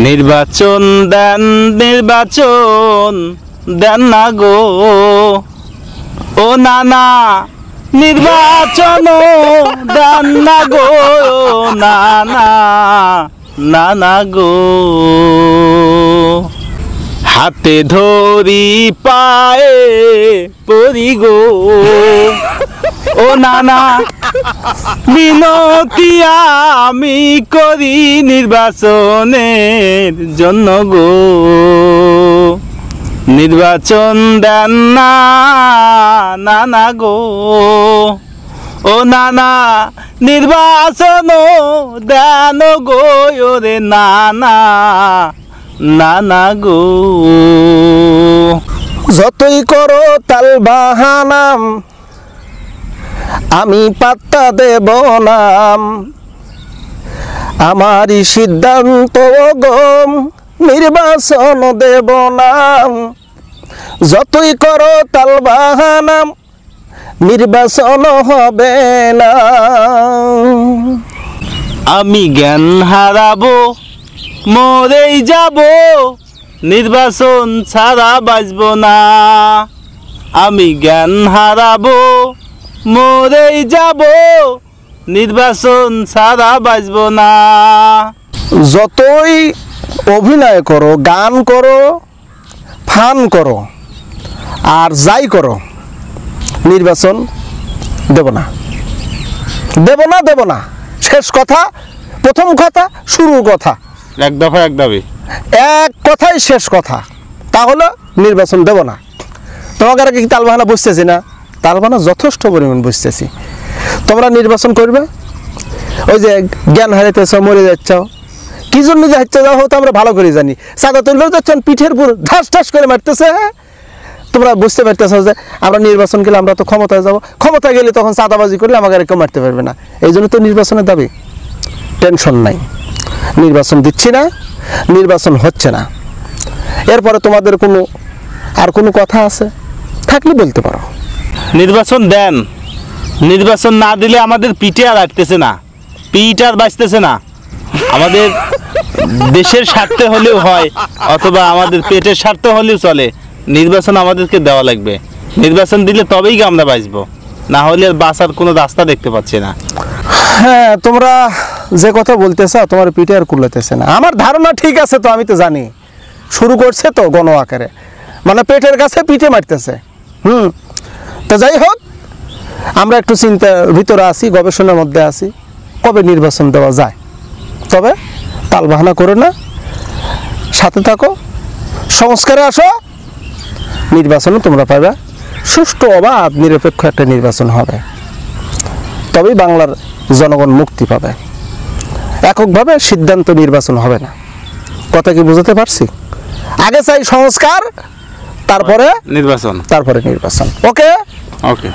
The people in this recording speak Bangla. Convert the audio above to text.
নির্বাচন দেন না গো ও নানা, নির্বাচন দেন না গো নানা গো। হাতে ধরি পায়ে পড়ি গো ও নানা, মিনতি আমি করি নির্বাচনের জন্য গো। নির্বাচন দেন না নানা গো ও নানা, নির্বাচন দেন গো রে নানা গো। যতই করো তাল বাহানাম আমি পাত্তা দেব না, আমারই সিদ্ধান্ত গম নির্বাচন দেব না। যতই করো তাল বাহানাম নির্বাচন হবে না। আমি জ্ঞান হারাবো মরেই যাব, নির্বাচন ছাড়া বাঁচব না। আমি জ্ঞান হারাবো মরেই যাব, নির্বাচন ছাড়া বাঁচব না। যতই অভিনয় করো, গান করো, ফান করো, আর যাই করো, নির্বাচন দেব না। শেষ কথা, প্রথম কথা, শুরুর কথা, এক দফা এক দাবি, এক কথাই শেষ কথা। তাহলে নির্বাচন দেব না। তোমাকে কি তালবাহানা বুঝতেছি না? তালবাহানা যথেষ্ট পরিমাণ বুঝতেছি। তোমরা নির্বাচন করবে, ওই যে জ্ঞান হারাইতেছ, মরে যাচ্ছ, কি জন্য যাচ্ছে যাও তো আমরা ভালো করে জানি। চাঁদা তুললেও যাচ্ছেন পিঠের পুরো ঢাস ঢাস করে মারতেছে। তোমরা বুঝতে পারতেছ যে আমরা নির্বাচন গেলে আমরা তো ক্ষমতায় যাব, ক্ষমতায় গেলে তখন চাঁদাবাজি করলে আমাকে আর কেউ মারতে পারবে না। এই জন্য তো নির্বাচনের দাবি। টেনশন নাই, নির্বাচন দিচ্ছি না, নির্বাচন হচ্ছে না। এরপরে তোমাদের আর কোনো কথা আছে থাকলে বলতে পারো। নির্বাচন দেন, নির্বাচন না দিলে আমাদের পিঠে আর আটতেছে না, পিঠ আর বাঁচতেছে না। আমাদের দেশের স্বার্থে হলেও হয়, অথবা আমাদের পেটের স্বার্থে হলেও চলে, নির্বাচন আমাদেরকে দেওয়া লাগবে। নির্বাচন দিলে তবেই আমরা বাঁচবো, না হলে আর বাঁচার কোনো রাস্তা দেখতে পাচ্ছি না। হ্যাঁ, তোমরা যে কথা বলতেছ তোমার পিঠে আর কুলাতেছে না। আমার ধারণা ঠিক আছে, তো আমি তো জানি শুরু করছে তো গণ আকারে, মানে পেটের কাছে পিঠে মারতেছে। তো যাই হোক, আমরা একটু চিন্তার ভিতরে আছি, গবেষণার মধ্যে আছি, কবে নির্বাচন দেওয়া যায়। তবে তালবাহানা করে না, সাথে থাকো, সংস্কারে আসো, নির্বাচনে তোমরা পাবে সুষ্ঠু অবাধ নিরপেক্ষ একটা নির্বাচন হবে। তবেই বাংলার জনগণ মুক্তি পাবে। এককভাবে সিদ্ধান্ত নির্বাচন হবে না। কথা কি বুঝতে পারছি? আগে চাই সংস্কার, তারপরে নির্বাচন। ওকে।